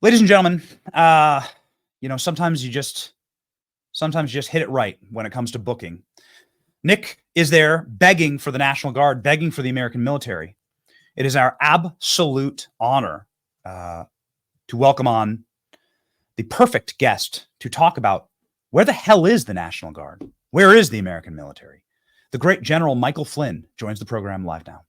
Ladies and gentlemen, sometimes you just hit it right when it comes to booking. Nick is there begging for the National Guard, begging for the American military. It is our absolute honor to welcome on the perfect guest to talk about where the hell is the National Guard? Where is the American military? The great General Michael Flynn joins the program live now.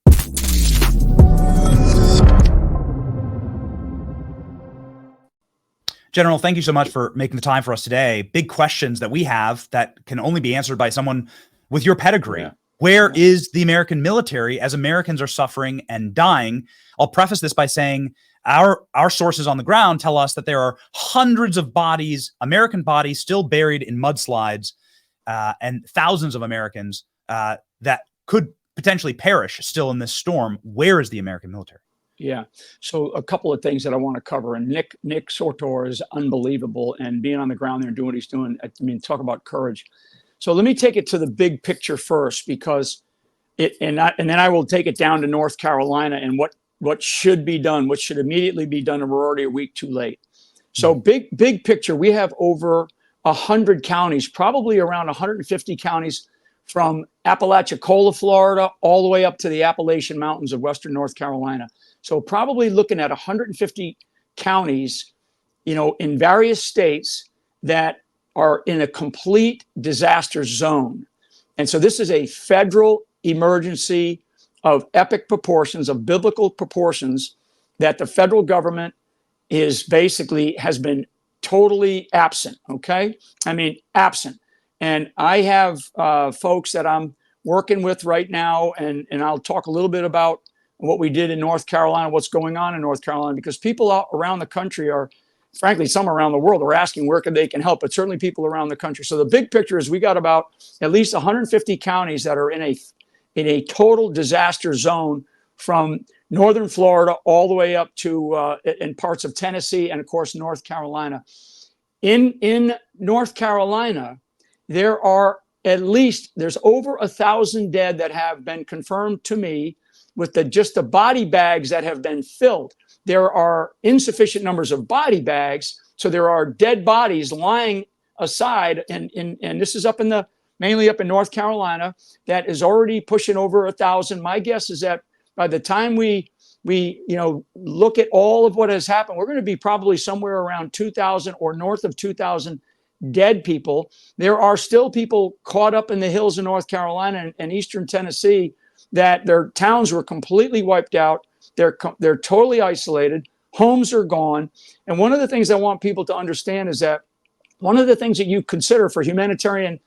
General, thank you so much for making the time for us today. Big questions that we have that can only be answered by someone with your pedigree. Yeah. Where is the American military as Americans are suffering and dying? I'll preface this by saying our sources on the ground tell us that there are hundreds of bodies, American bodies, still buried in mudslides, and thousands of Americans that could potentially perish still in this storm. Where is the American military? Yeah. So a couple of things that I want to cover. And Nick Sortor is unbelievable, and being on the ground there and doing what he's doing. I mean, talk about courage. So let me take it to the big picture first, because and then I will take it down to North Carolina and what should be done, what should immediately be done, and we're already a week too late. So big picture, we have over 100 counties, probably around 150 counties, from Apalachicola, Florida, all the way up to the Appalachian Mountains of Western North Carolina. So probably looking at 150 counties, in various states that are in a complete disaster zone. And so this is a federal emergency of epic proportions, of biblical proportions, that the federal government has been totally absent. Okay. I mean, absent. And I have folks that I'm working with right now, and I'll talk a little bit about what we did in North Carolina, what's going on in North Carolina, because people out around the country are, frankly, some around the world are asking where they can help, but certainly people around the country. So the big picture is we got about at least 150 counties that are in a total disaster zone, from northern Florida all the way up to in parts of Tennessee and, of course, North Carolina. In North Carolina, there's over 1,000 dead that have been confirmed to me, with just the body bags that have been filled. There are insufficient numbers of body bags, so there are dead bodies lying aside, and this is mainly up in North Carolina, that is already pushing over 1,000. My guess is that by the time we look at all of what has happened, we're going to be probably somewhere around 2,000 or north of 2,000 dead people. There are still people caught up in the hills of North Carolina and eastern Tennessee that their towns were completely wiped out. They're totally isolated. Homes are gone. And one of the things I want people to understand is that one of the things that you consider for humanitarian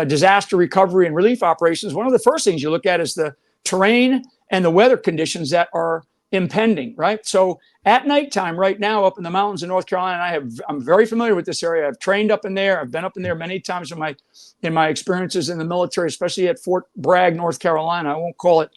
disaster recovery and relief operations, one of the first things you look at is the terrain and the weather conditions that are impending, right? So at nighttime right now up in the mountains of North Carolina, I'm very familiar with this area. I've trained up in there. I've been up in there many times in my experiences in the military, especially at Fort Bragg, North Carolina. I won't call it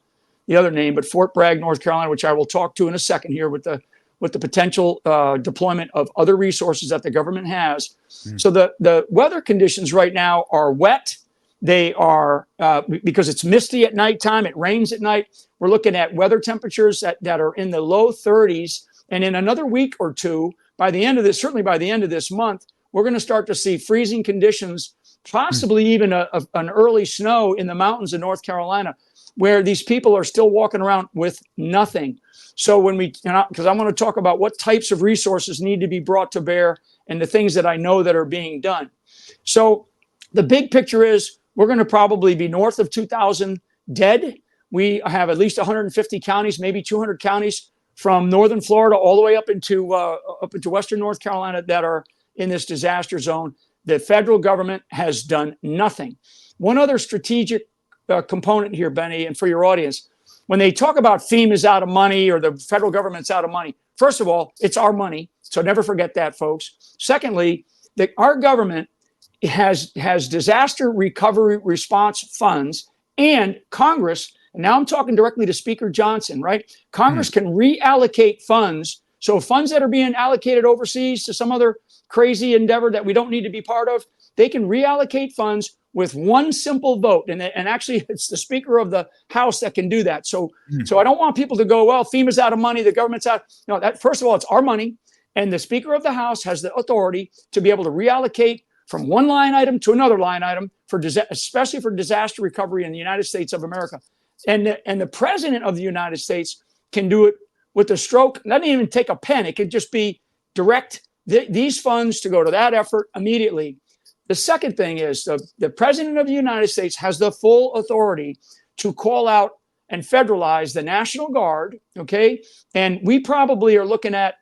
the other name, but Fort Bragg, North Carolina, which I will talk to in a second here with the potential deployment of other resources that the government has. So the weather conditions right now are wet. They are, because it's misty at nighttime, it rains at night. We're looking at weather temperatures that are in the low 30s. And in another week or two, certainly by the end of this month, we're going to start to see freezing conditions, possibly even an early snow in the mountains of North Carolina, where these people are still walking around with nothing. So because I want to talk about what types of resources need to be brought to bear and the things that I know that are being done. So the big picture is we're going to probably be north of 2,000 dead. We have at least 150 counties, maybe 200 counties, from northern Florida all the way up into western North Carolina that are in this disaster zone. The federal government has done nothing. One other strategic component here, Benny, and for your audience, when they talk about FEMA's out of money or the federal government's out of money, first of all, it's our money. So never forget that, folks. Secondly, our government has disaster recovery response funds, and Congress, and now I'm talking directly to Speaker Johnson, right? Congress can reallocate funds. So funds that are being allocated overseas to some other crazy endeavor that we don't need to be part of, they can reallocate funds with one simple vote. And actually, it's the Speaker of the House that can do that. So I don't want people to go, well, FEMA's out of money, the government's out. No, first of all, it's our money. And the Speaker of the House has the authority to be able to reallocate from one line item to another line item, especially for disaster recovery in the United States of America. And the President of the United States can do it with a stroke. It doesn't even take a pen. It could just be direct these funds to go to that effort immediately. The second thing is the President of the United States has the full authority to call out and federalize the National Guard, okay? And we probably are looking at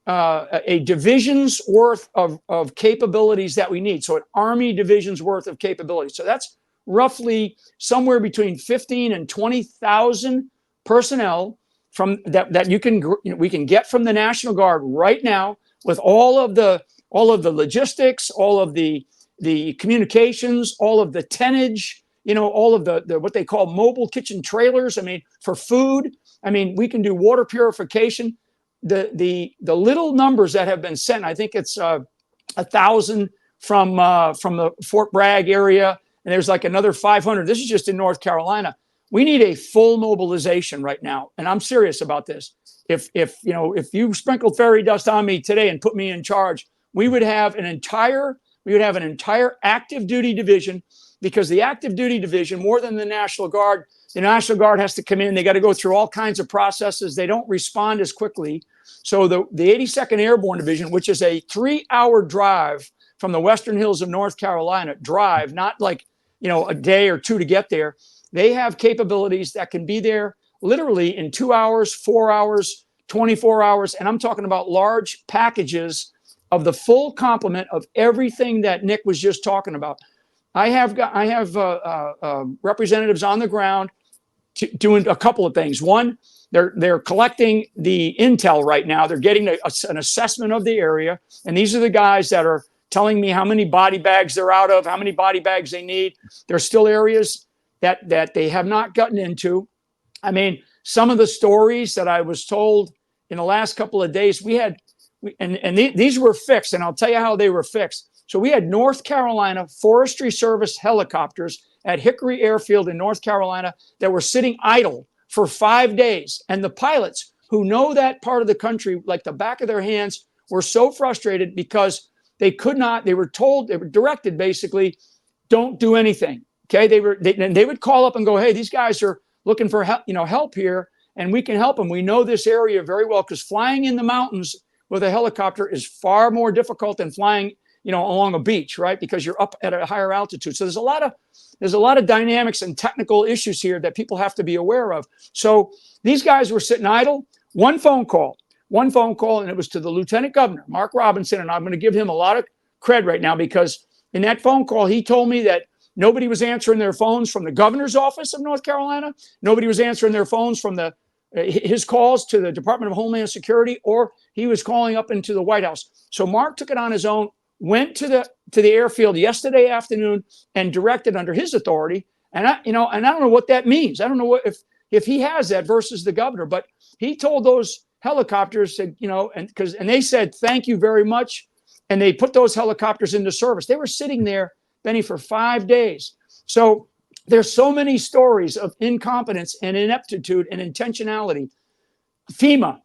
a division's worth of capabilities that we need. So an Army division's worth of capabilities. So that's roughly somewhere between 15 and 20,000 personnel from that we can get from the National Guard right now, with all of the logistics, all of the communications, all of the tonnage, all of the what they call mobile kitchen trailers. I mean, for food. I mean, we can do water purification. The little numbers that have been sent, I think it's 1,000 from the Fort Bragg area, and there's like another 500. This is just in North Carolina. We need a full mobilization right now, and I'm serious about this. If you sprinkled fairy dust on me today and put me in charge, we would have an entire active duty division, because the active duty division, more than the National Guard has to come in. They got to go through all kinds of processes. They don't respond as quickly. So the 82nd Airborne Division, which is a 3-hour drive from the Western Hills of North Carolina, not like, a day or two to get there. They have capabilities that can be there literally in 2 hours, 4 hours, 24 hours. And I'm talking about large packages of the full complement of everything that Nick was just talking about. I have representatives on the ground doing a couple of things. One, they're collecting the intel right now. They're getting an assessment of the area. And these are the guys that are telling me how many body bags they're out of, how many body bags they need. There's still areas that they have not gotten into. I mean, some of the stories that I was told in the last couple of days, these were fixed, and I'll tell you how they were fixed. So we had North Carolina Forestry Service helicopters at Hickory Airfield in North Carolina that were sitting idle for 5 days. And the pilots, who know that part of the country like the back of their hands, were so frustrated because they were directed basically, don't do anything. Okay. They would call up and go, hey, these guys are looking for help here, and we can help them. We know this area very well, because flying in the mountains with a helicopter is far more difficult than flying, along a beach, right? Because you're up at a higher altitude. So there's a lot of dynamics and technical issues here that people have to be aware of. So these guys were sitting idle. One phone call, and it was to the Lieutenant Governor, Mark Robinson, and I'm going to give him a lot of cred right now, because in that phone call, he told me that nobody was answering their phones from the governor's office of North Carolina. Nobody was answering their phones from his calls to the Department of Homeland Security, or he was calling up into the White House. So Mark took it on his own, went to the airfield yesterday afternoon and directed under his authority. And I don't know what that means. I don't know if he has that versus the governor, but he told those helicopters, and they said, thank you very much. And they put those helicopters into service. They were sitting there, Benny, for 5 days. So there's so many stories of incompetence and ineptitude and intentionality. FEMA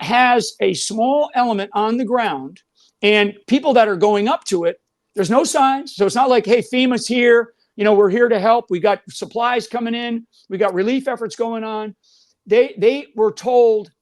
has a small element on the ground, and people that are going up to it, there's no signs. So it's not like, hey, FEMA's here. We're here to help. We got supplies coming in. We got relief efforts going on. They were told,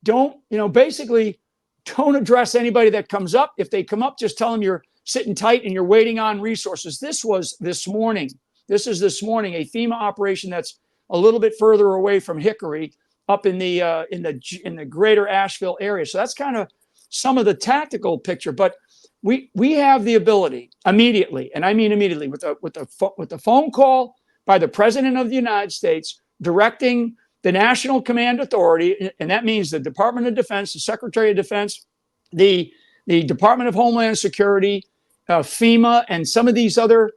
basically don't address anybody that comes up. If they come up, just tell them you're sitting tight and you're waiting on resources. This was this morning. This is this morning, a FEMA operation that's a little bit further away from Hickory, up in the greater Asheville area. So that's kind of some of the tactical picture. But we have the ability immediately, and I mean immediately, with the phone call by the President of the United States directing the National Command Authority, and that means the Department of Defense, the Secretary of Defense, the Department of Homeland Security, FEMA, and some of these other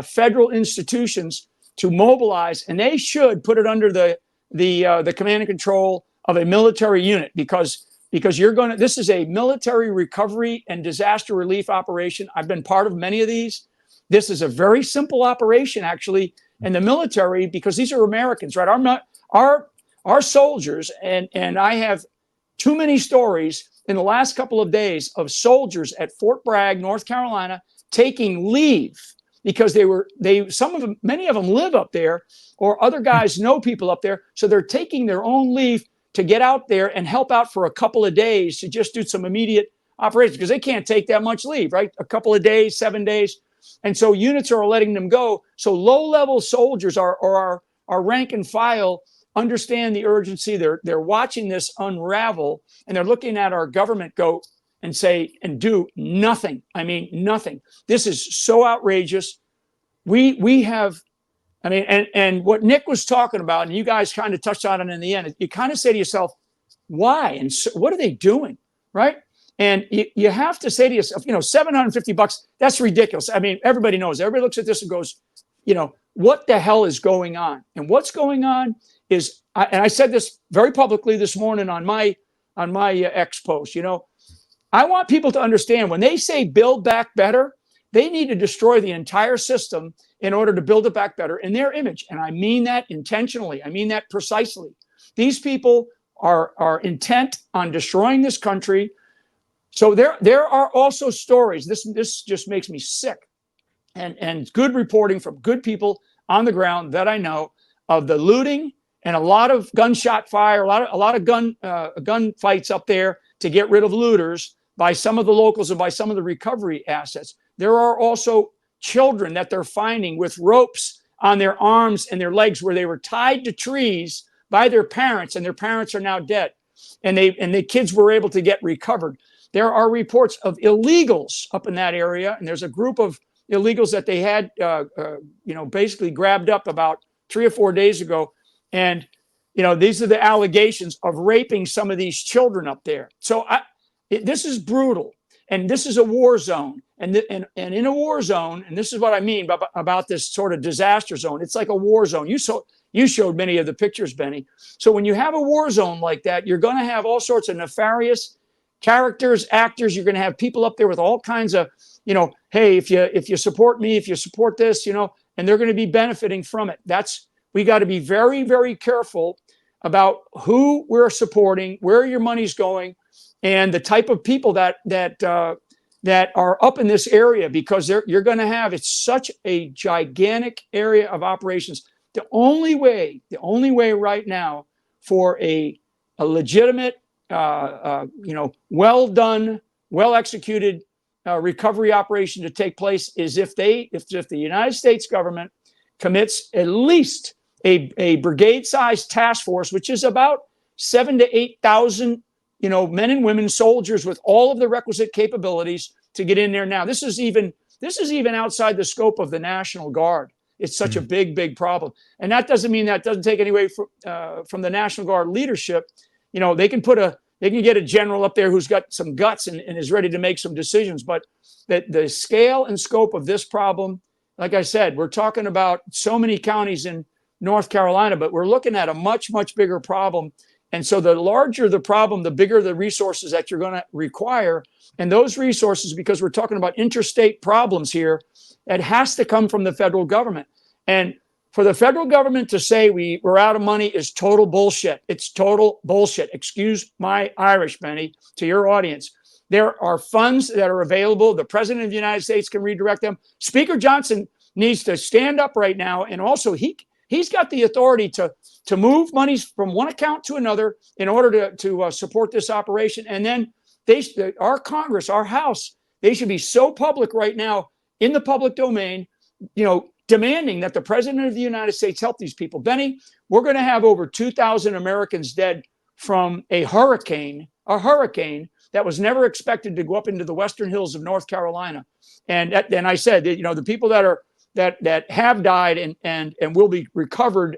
federal institutions to mobilize, and they should put it under the command and control of a military unit, because this is a military recovery and disaster relief operation. I've been part of many of these. This is a very simple operation, actually, in the military, because these are Americans, right? Our soldiers, and I have too many stories in the last couple of days of soldiers at Fort Bragg, North Carolina, taking leave because many of them live up there, or other guys know people up there. So they're taking their own leave to get out there and help out for a couple of days to just do some immediate operations, because they can't take that much leave, right? A couple of days, 7 days. And so units are letting them go. So low-level soldiers or our rank and file understand the urgency. They're watching this unravel, and they're looking at our government go and say and do nothing. I mean, nothing. This is so outrageous. We have, I mean, and what Nick was talking about, and you guys kind of touched on it in the end, you kind of say to yourself, why? And so, what are they doing, right? And you have to say to yourself, $750, that's ridiculous. I mean, everybody knows. Everybody looks at this and goes, what the hell is going on? And what's going on is, and I said this very publicly this morning on my X post, I want people to understand, when they say build back better, they need to destroy the entire system in order to build it back better in their image. And I mean that intentionally. I mean that precisely. These people are intent on destroying this country. So there are also stories. This just makes me sick. And good reporting from good people on the ground that I know of the looting and a lot of gunshot fire, a lot of gun fights up there to get rid of looters by some of the locals and by some of the recovery assets. There are also children that they're finding with ropes on their arms and their legs where they were tied to trees by their parents, and their parents are now dead. And the kids were able to get recovered. There are reports of illegals up in that area, and there's a group of illegals that they had, basically grabbed up about 3 or 4 days ago. And, these are the allegations of raping some of these children up there. So this is brutal, and this is a war zone. And in a war zone, and this is what I mean about this sort of disaster zone, it's like a war zone. You showed many of the pictures, Benny. So when you have a war zone like that, you're going to have all sorts of nefarious characters, actors. You're going to have people up there with all kinds of, hey, if you support me, if you support this, and they're going to be benefiting from it. We got to be very, very careful about who we're supporting, where your money's going, and the type of people that are up in this area, because you're going to have, it's such a gigantic area of operations. The only way right now for a legitimate, well done, well executed recovery operation to take place is if the United States government commits at least a brigade-sized task force, which is about 7,000 to 8,000, men and women, soldiers with all of the requisite capabilities to get in there now. This is even outside the scope of the National Guard. It's such a big, big problem. And that doesn't mean that doesn't take any away from the National Guard leadership. They can get a general up there who's got some guts and is ready to make some decisions. But the scale and scope of this problem, like I said, we're talking about so many counties in North Carolina, but we're looking at a much, much bigger problem. And so the larger the problem, the bigger the resources that you're going to require. And those resources, because we're talking about interstate problems here, it has to come from the federal government. And for the federal government to say we're out of money is total bullshit. It's total bullshit. Excuse my Irish, Benny, to your audience. There are funds that are available. The President of the United States can redirect them. Speaker Johnson needs to stand up right now. And also he's got the authority to move monies from one account to another in order to support this operation. And then our Congress, our House, they should be so public right now in the public domain, demanding that the President of the United States help these people. Benny, we're going to have over 2,000 Americans dead from a hurricane that was never expected to go up into the western hills of North Carolina. And I said, the people that have died and will be recovered,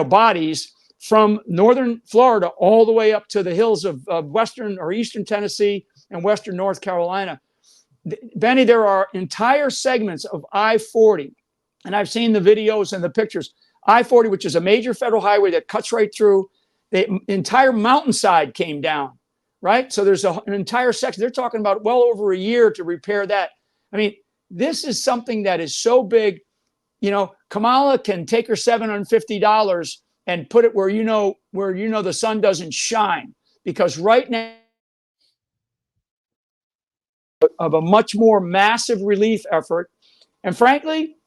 bodies from northern Florida all the way up to the hills of western or eastern Tennessee and western North Carolina. Benny, there are entire segments of I-40, and I've seen the videos and the pictures. I-40, which is a major federal highway that cuts right through, the entire mountainside came down, right? So there's an entire section. They're talking about well over a year to repair that. I mean, this is something that is so big. Kamala can take her $750 and put it where the sun doesn't shine, because right now of a much more massive relief effort. And frankly,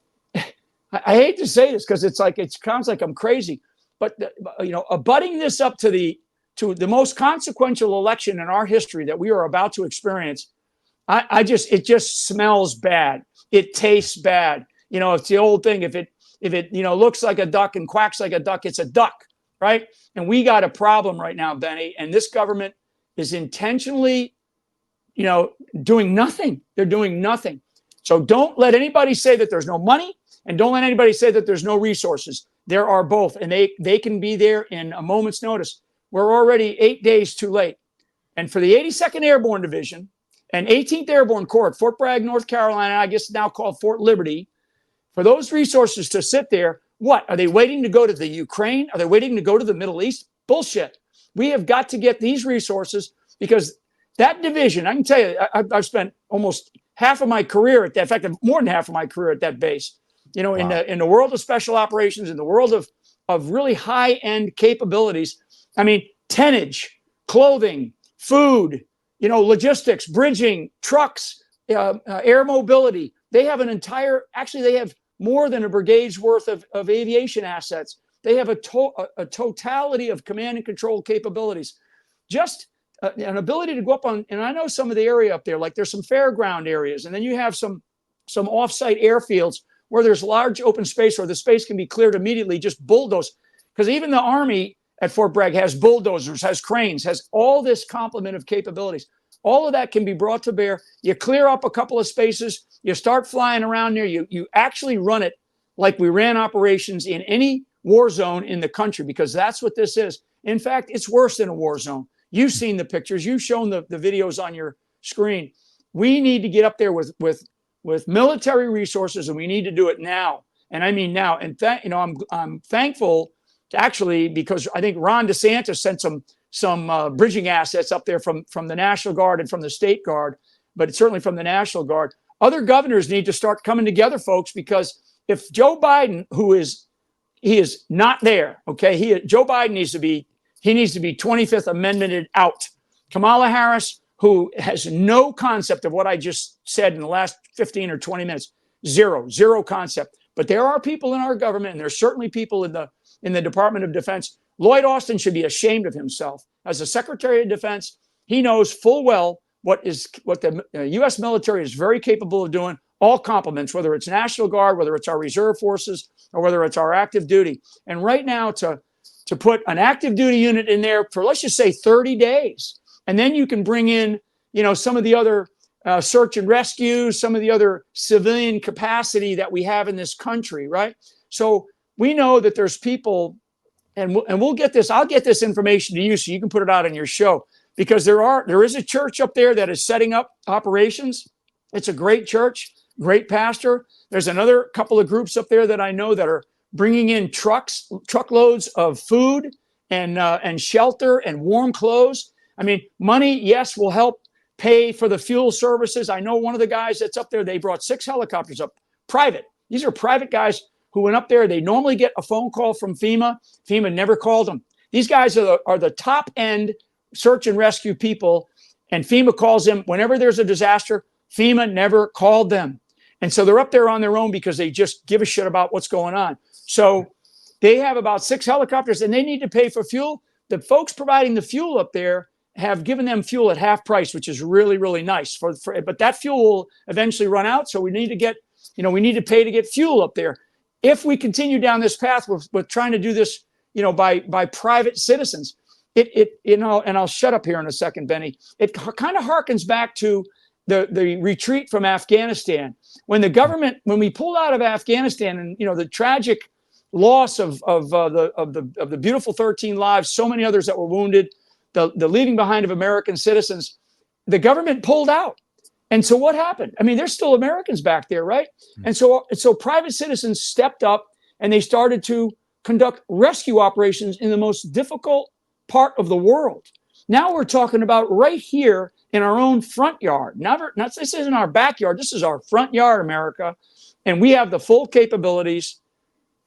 I hate to say this because it's like, it sounds like I'm crazy, but abutting this up to the most consequential election in our history that we are about to experience, it just smells bad. It tastes bad. It's the old thing. If it looks like a duck and quacks like a duck, it's a duck, right? And we got a problem right now, Benny. And this government is intentionally, doing nothing. They're doing nothing. So don't let anybody say that there's no money, and don't let anybody say that there's no resources. There are both, and they can be there in a moment's notice. We're already 8 days too late. And for the 82nd Airborne Division and 18th Airborne Corps at Fort Bragg, North Carolina, I guess now called Fort Liberty, for those resources to sit there, what? Are they waiting to go to the Ukraine? Are they waiting to go to the Middle East? Bullshit. We have got to get these resources, because that division, I can tell you, I've spent almost half of my career at that, in fact, more than half of my career at that base, wow. in the world of special operations, in the world of really high-end capabilities. I mean, tonnage, clothing, food, logistics, bridging, trucks, air mobility. They have they have more than a brigade's worth of aviation assets. They have a totality of command and control capabilities. Just an ability to go up on, and I know some of the area up there, like there's some fairground areas, and then you have some off-site airfields where there's large open space where the space can be cleared immediately, just bulldoze. Because even the Army at Fort Bragg has bulldozers, has cranes, has all this complement of capabilities. All of that can be brought to bear. You clear up a couple of spaces, you start flying around there, you actually run it like we ran operations in any war zone in the country, because that's what this is. In fact, it's worse than a war zone. You've seen the pictures, you've shown the videos on your screen. We need to get up there with military resources, and we need to do it now. And I mean now. And I'm thankful to actually, because I think Ron DeSantis sent some bridging assets up there from the National Guard and from the State Guard, but certainly from the National Guard. Other governors need to start coming together, folks, because if Joe Biden, he is not there, okay? Joe Biden needs to be 25th Amendmented out. Kamala Harris, who has no concept of what I just said in the last 15 or 20 minutes, zero concept. But there are people in our government, and there's certainly people in the Department of Defense. Lloyd Austin should be ashamed of himself. As a Secretary of Defense, he knows full well what the U.S. military is very capable of doing, all complements, whether it's National Guard, whether it's our reserve forces, or whether it's our active duty. And right now, to put an active duty unit in there for, let's just say, 30 days, and then you can bring in, some of the other search and rescue, some of the other civilian capacity that we have in this country, right? So we know that there's people, and we'll get this. I'll get this information to you so you can put it out on your show, because there is a church up there that is setting up operations. It's a great church, great pastor. There's another couple of groups up there that I know that are bringing in truckloads of food and shelter and warm clothes. I mean, money, yes, will help pay for the fuel services. I know one of the guys that's up there, they brought 6 helicopters up, private. These are private guys who went up there. They normally get a phone call from FEMA. FEMA never called them. These guys are the top end search and rescue people, and FEMA calls them whenever there's a disaster. FEMA never called them. And so they're up there on their own because they just give a shit about what's going on. So they have about 6 helicopters, and they need to pay for fuel. The folks providing the fuel up there have given them fuel at half price, which is really, really nice. But that fuel will eventually run out, so we need to get, we need to pay to get fuel up there. If we continue down this path with trying to do this, by private citizens, and I'll shut up here in a second, Benny. It kind of harkens back to the retreat from Afghanistan, when we pulled out of Afghanistan, and the tragic loss of the beautiful 13 lives, so many others that were wounded, the leaving behind of American citizens, the government pulled out. And so what happened? I mean, there's still Americans back there, right? And so private citizens stepped up, and they started to conduct rescue operations in the most difficult part of the world. Now we're talking about right here in our own front yard. This isn't our backyard. This is our front yard, America. And we have the full capabilities,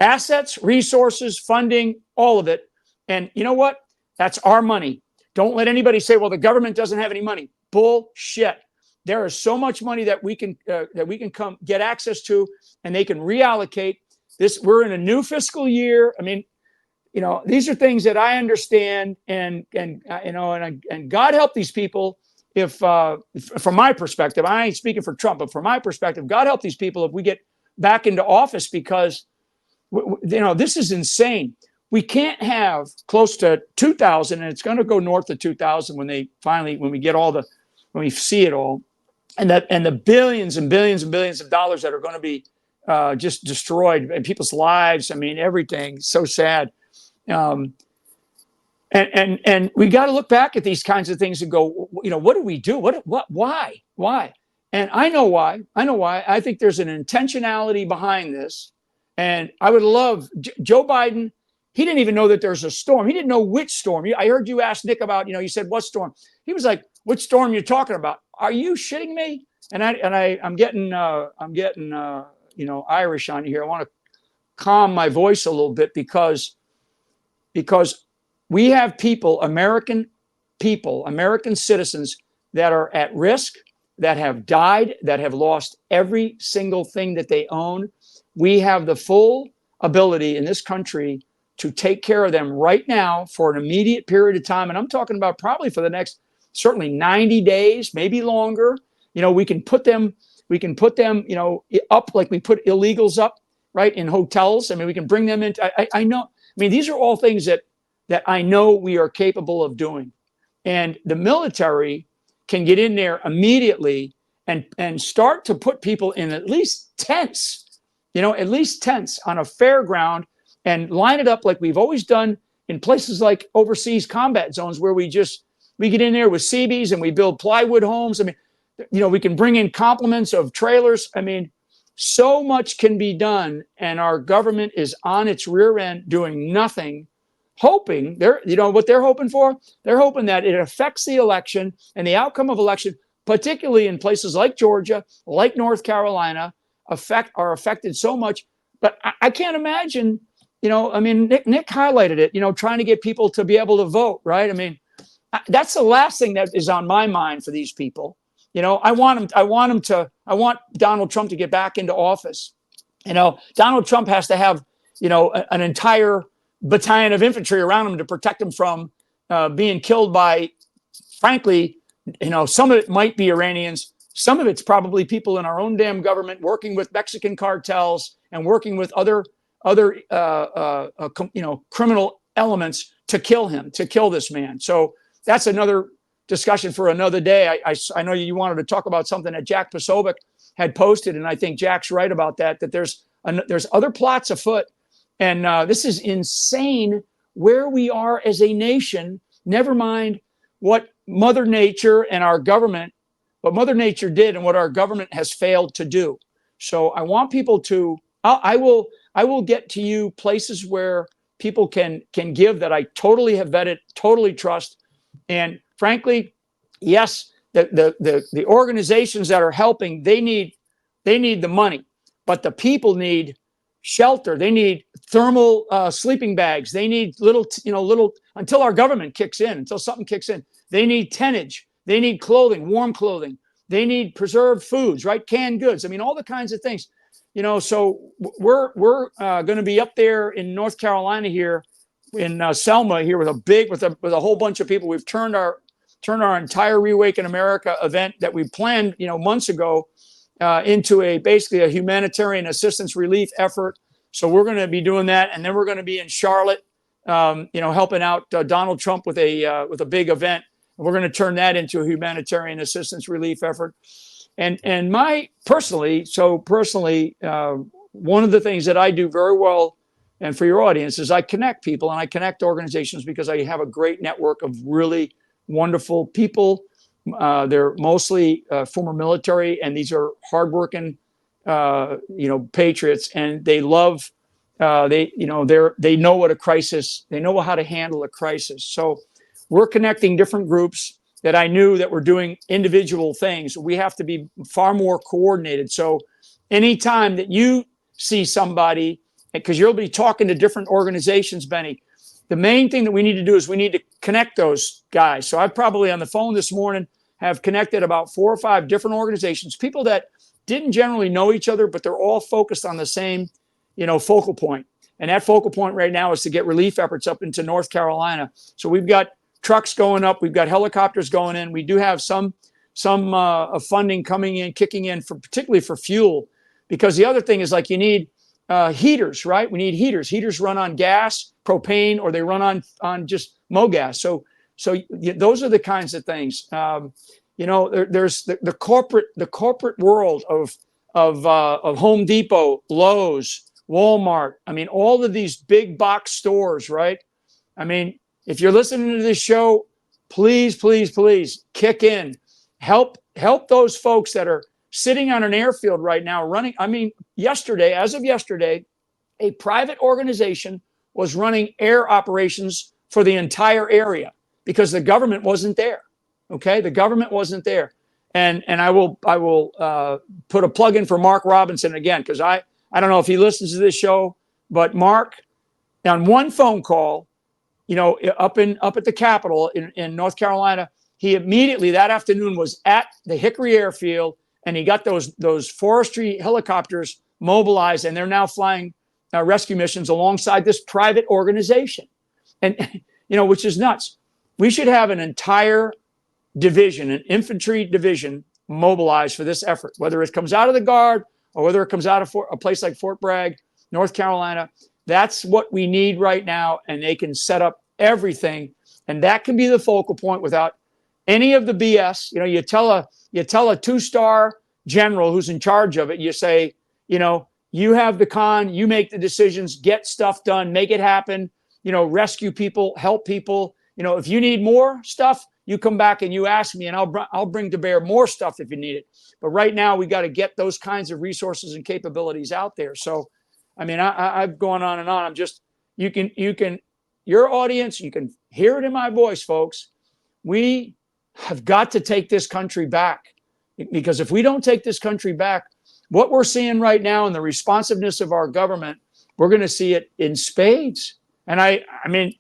assets, resources, funding, all of it. And you know what? That's our money. Don't let anybody say, well, the government doesn't have any money. Bullshit. there is so much money that we can come get access to, and they can reallocate this. We're in a new fiscal year. I mean, these are things that I understand, and God help these people. If from my perspective, I ain't speaking for Trump, but from my perspective, God help these people if we get back into office, because this is insane. We can't have close to 2,000, and it's going to go north of 2,000 when we see it all, and the billions and billions and billions of dollars that are going to be just destroyed, and people's lives. I mean, everything. So sad. And we got to look back at these kinds of things and go, what do we do? Why? And I know why. I think there's an intentionality behind this. And I would love Joe Biden. He didn't even know that there's a storm. He didn't know which storm. I heard you ask Nick about, you said, what storm? He was like, which storm you talking about? Are you shitting me? And I'm getting Irish on you here. I want to calm my voice a little bit, because we have American citizens that are at risk, that have died, that have lost every single thing that they own. We have the full ability in this country to take care of them right now for an immediate period of time. And I'm talking about probably for the next, certainly 90 days, maybe longer. We can put them, up like we put illegals up, right, in hotels. I mean, we can bring them into, I know, I mean, these are all things that I know we are capable of doing. And the military can get in there immediately and start to put people in at least tents on a fairground, and line it up like we've always done in places like overseas combat zones, where we get in there with CBs and we build plywood homes. I mean, we can bring in complements of trailers. I mean, so much can be done, and our government is on its rear end doing nothing, hoping what they're hoping for? They're hoping that it affects the election and the outcome of election, particularly in places like Georgia, like North Carolina, are affected so much. But I can't imagine, Nick highlighted it, trying to get people to be able to vote, right? I mean, that's the last thing that is on my mind for these people. I want Donald Trump to get back into office. Donald Trump has to have, an entire battalion of infantry around him to protect him from being killed by, frankly, some of it might be Iranians. Some of it's probably people in our own damn government working with Mexican cartels and working with other criminal elements to kill this man. So that's another discussion for another day. I know you wanted to talk about something that Jack Posobiec had posted, and I think Jack's right about that there's other plots afoot. And this is insane where we are as a nation, never mind what Mother Nature and our government, what Mother Nature did and what our government has failed to do. So I want people to, I will get to you places where people can give that I totally have vetted, totally trust. And frankly, yes, the organizations that are helping, they need the money, but the people need shelter. They need thermal sleeping bags. They need little until our government kicks in, until something kicks in. They need tonnage. They need clothing, warm clothing. They need preserved foods, right? Canned goods. I mean, all the kinds of things. So we're going to be up there in North Carolina here, in Selma here with a whole bunch of people. We've turned our entire Reawaken America event that we planned, months ago, into basically a humanitarian assistance relief effort. So we're going to be doing that, and then we're going to be in Charlotte, helping out Donald Trump with a big event. And we're going to turn that into a humanitarian assistance relief effort. And personally, one of the things that I do very well, and for your audience, is I connect people and I connect organizations, because I have a great network of really wonderful people. They're mostly former military, and these are hardworking, patriots, and they love, they know what a crisis, they know how to handle a crisis. So we're connecting different groups that I knew that were doing individual things. We have to be far more coordinated. So anytime that you see somebody, because you'll be talking to different organizations, Benny, the main thing that we need to do is we need to connect those guys. So I'm probably on the phone this morning have connected about 4 or 5 different organizations, people that didn't generally know each other, but they're all focused on the same, focal point. And that focal point right now is to get relief efforts up into North Carolina. So we've got trucks going up, we've got helicopters going in. We do have some funding coming in, kicking in for particularly for fuel, because the other thing is like you need heaters, right? We need heaters. Heaters run on gas, propane, or they run on just MoGas. So those are the kinds of things. There's the corporate world of Home Depot, Lowe's, Walmart. I mean, all of these big box stores, right? I mean, if you're listening to this show, please, please, please kick in. Help those folks that are sitting on an airfield right now running. I mean, as of yesterday, a private organization was running air operations for the entire area because the government wasn't there. Okay, the government wasn't there. And I will put a plug in for Mark Robinson again, because I don't know if he listens to this show, but Mark, on one phone call, up at the Capitol in North Carolina, he immediately that afternoon was at the Hickory Airfield, and he got those forestry helicopters mobilized, and they're now flying rescue missions alongside this private organization, and which is nuts. We should have an entire division, an infantry division, mobilized for this effort, whether it comes out of the Guard or whether it comes out of a place like Fort Bragg, North Carolina. That's what we need right now, and they can set up everything, and that can be the focal point without any of the BS. You tell a 2-star general who's in charge of it, you say, you have the con, you make the decisions, get stuff done, make it happen, rescue people, help people. If you need more stuff, you come back and you ask me, and I'll bring to bear more stuff if you need it. But right now, we got to get those kinds of resources and capabilities out there. So, I mean, I've gone on and on. I'm just, your audience, you can hear it in my voice, folks. We have got to take this country back, because if we don't take this country back, what we're seeing right now in the responsiveness of our government, we're going to see it in spades. And I mean,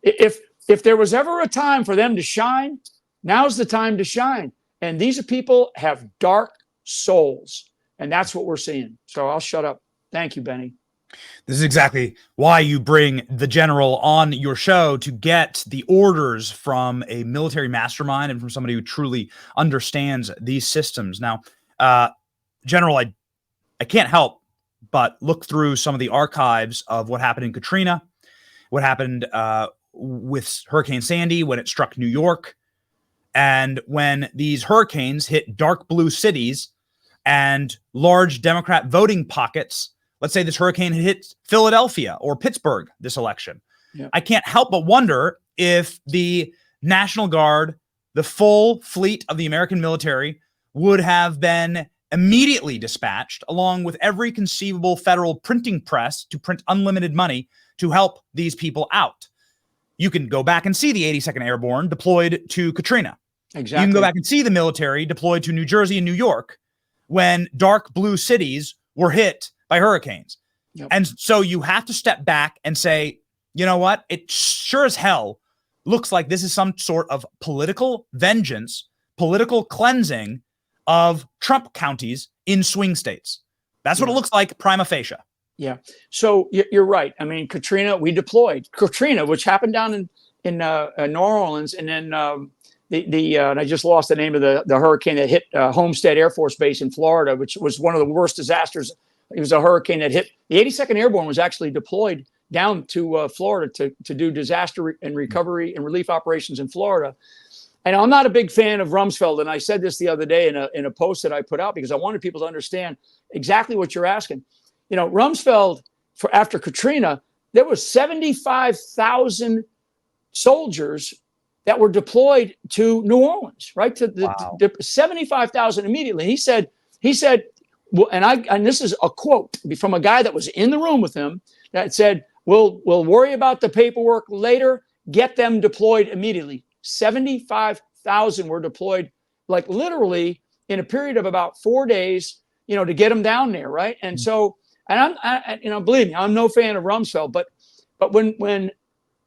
if there was ever a time for them to shine, now's the time to shine. And these people have dark souls, and that's what we're seeing. So I'll shut up. Thank you, Benny. This is exactly why you bring the general on your show, to get the orders from a military mastermind and from somebody who truly understands these systems. Now, General, I can't help but look through some of the archives of what happened in Katrina, what happened with Hurricane Sandy when it struck New York, and when these hurricanes hit dark blue cities and large Democrat voting pockets. Let's say this hurricane had hit Philadelphia or Pittsburgh this election. Yeah. I can't help but wonder if the National Guard, the full fleet of the American military, would have been immediately dispatched along with every conceivable federal printing press to print unlimited money to help these people out. You can go back and see the 82nd Airborne deployed to Katrina. Exactly. You can go back and see the military deployed to New Jersey and New York when dark blue cities were hit by hurricanes. Yep. And so you have to step back and say, you know what? It sure as hell looks like this is some sort of political vengeance, political cleansing of Trump counties in swing states. That's what it looks like prima facie. Yeah. So you're right. I mean, Katrina, we deployed Katrina, which happened down in New Orleans, and then and I just lost the name of the hurricane that hit Homestead Air Force Base in Florida, which was one of the worst disasters. It was a hurricane that hit the 82nd Airborne was actually deployed down to Florida to do disaster and recovery and relief operations in Florida. And I'm not a big fan of Rumsfeld, and I said this the other day in a post that I put out because I wanted people to understand exactly what you're asking. Rumsfeld, after Katrina, there was 75,000 soldiers that were deployed to New Orleans, right? Wow. 75,000 immediately. He said, well, and this is a quote from a guy that was in the room with him that said, we'll worry about the paperwork later, get them deployed immediately. 75,000 were deployed, like literally in a period of about 4 days, to get them down there, right? And so, and believe me, I'm no fan of Rumsfeld, but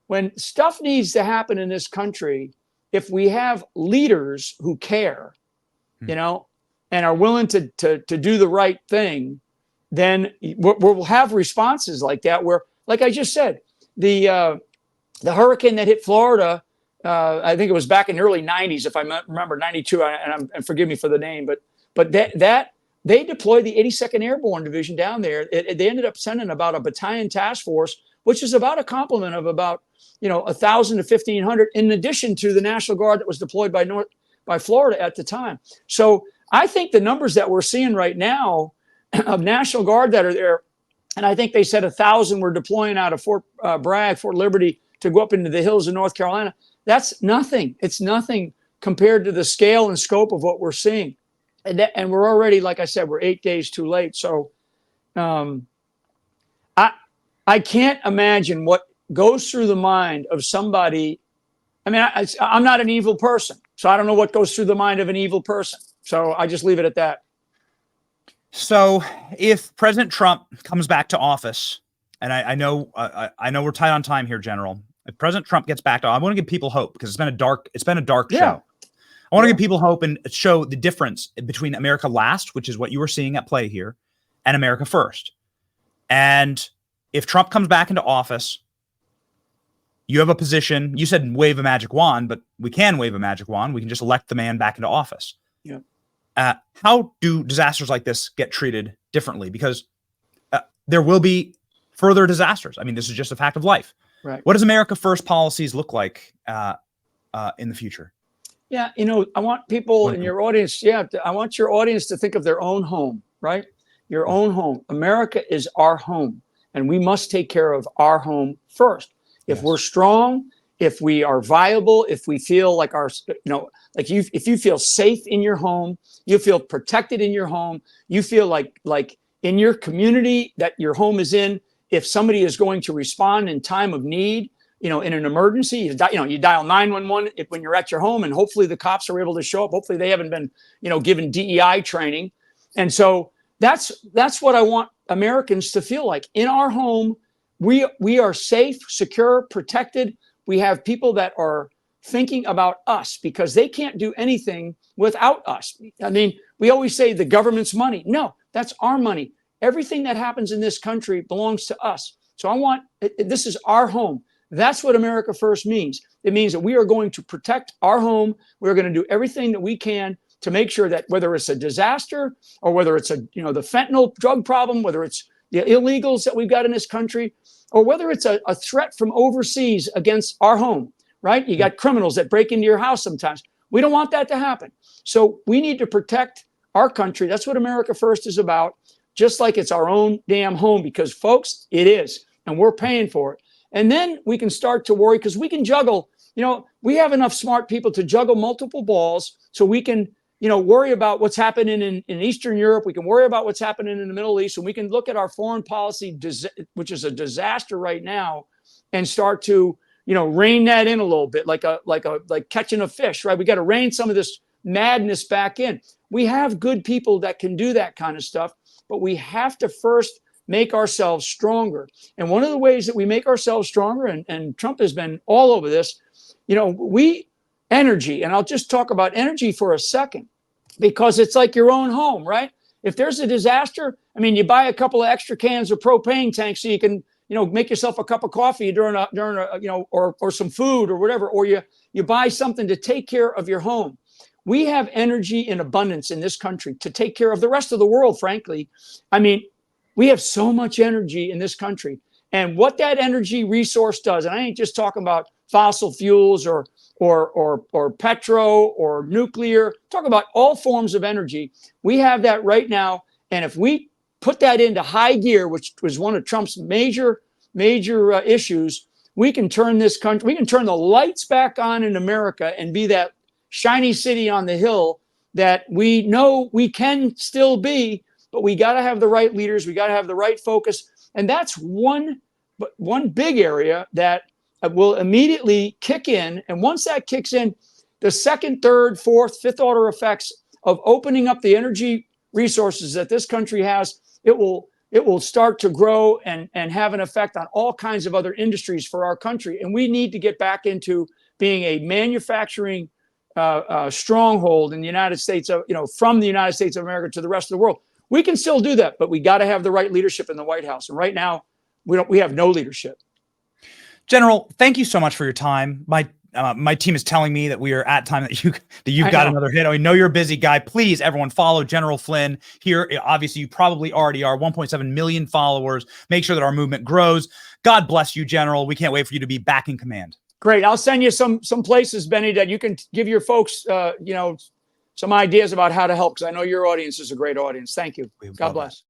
when stuff needs to happen in this country, if we have leaders who care, you know, and are willing to do the right thing, then we'll have responses like that where, like I just said, the hurricane that hit Florida, I think it was back in the early 90s, if I remember, 92, and forgive me for the name, but that they deployed the 82nd Airborne Division down there. They ended up sending about a battalion task force, which is about a complement of about 1,000 to 1,500, in addition to the National Guard that was deployed by Florida at the time. So I think the numbers that we're seeing right now of National Guard that are there, and I think they said 1,000 were deploying out of Fort Bragg, Fort Liberty, to go up into the hills of North Carolina. That's nothing. It's nothing compared to the scale and scope of what we're seeing. And we're already, like I said, we're 8 days too late. So I can't imagine what goes through the mind of somebody. I mean, I'm not an evil person, so I don't know what goes through the mind of an evil person. So I just leave it at that. So if President Trump comes back to office, and I know we're tight on time here, General. If President Trump gets back to, I want to give people hope, because it's been a dark show. I want to give people hope and show the difference between America Last, which is what you were seeing at play here, and America First. And if Trump comes back into office, you have a position. You said wave a magic wand, but we can wave a magic wand. We can just elect the man back into office. Yeah. How do disasters like this get treated differently? Because there will be further disasters. I mean, this is just a fact of life. Right. What does America First policies look like in the future? Yeah, I want people in your audience. Yeah, I want your audience to think of their own home, right? Your own home. America is our home, and we must take care of our home first. If we're strong, if we are viable, if we feel like if you feel safe in your home, you feel protected in your home, you feel like in your community that your home is in, if somebody is going to respond in time of need, in an emergency, you dial 911 when you're at your home, and hopefully the cops are able to show up. Hopefully they haven't been, given DEI training. And so that's what I want Americans to feel like. In our home, we are safe, secure, protected. We have people that are thinking about us, because they can't do anything without us. I mean, we always say the government's money. No, that's our money. Everything that happens in this country belongs to us. So this is our home. That's what America First means. It means that we are going to protect our home. We're going to do everything that we can to make sure that whether it's a disaster, or whether it's the fentanyl drug problem, whether it's the illegals that we've got in this country, or whether it's a threat from overseas against our home, right? You got criminals that break into your house sometimes. We don't want that to happen. So we need to protect our country. That's what America First is about, just like it's our own damn home, because folks, it is, and we're paying for it. And then we can start to worry, because we can juggle, we have enough smart people to juggle multiple balls, so we can, worry about what's happening in Eastern Europe. We can worry about what's happening in the Middle East, and we can look at our foreign policy, which is a disaster right now, and start to, rein that in a little bit, like catching a fish, right? We got to rein some of this madness back in. We have good people that can do that kind of stuff, but we have to first make ourselves stronger. And one of the ways that we make ourselves stronger, and Trump has been all over this, energy, and I'll just talk about energy for a second, because it's like your own home, right? If there's a disaster, I mean, you buy a couple of extra cans of propane tanks so you can, make yourself a cup of coffee during or some food or whatever, or you buy something to take care of your home. We have energy in abundance in this country to take care of the rest of the world, frankly. I mean, we have so much energy in this country, and what that energy resource does, and I ain't just talking about fossil fuels or petro or nuclear, talk about all forms of energy. We have that right now. And if we put that into high gear, which was one of Trump's major issues, we can turn this country, we can turn the lights back on in America and be that shiny city on the hill that we know we can still be, but we got to have the right leaders. We got to have the right focus. And that's one big area that will immediately kick in. And once that kicks in, the second, third, fourth, fifth order effects of opening up the energy resources that this country has, it will start to grow and have an effect on all kinds of other industries for our country. And we need to get back into being a manufacturing stronghold in the United States of, from the United States of America to the rest of the world. We can still do that, but we got to have the right leadership in the White House. And right now, we have no leadership. General, thank you so much for your time. My team is telling me that we are at time that you've got another hit. I know you're a busy guy. Please, everyone, follow General Flynn here. Obviously, you probably already are. 1.7 million followers. Make sure that our movement grows. God bless you, General. We can't wait for you to be back in command. Great. I'll send you some places, Benny, that you can give your folks, some ideas about how to help, because I know your audience is a great audience. Thank you. God bless.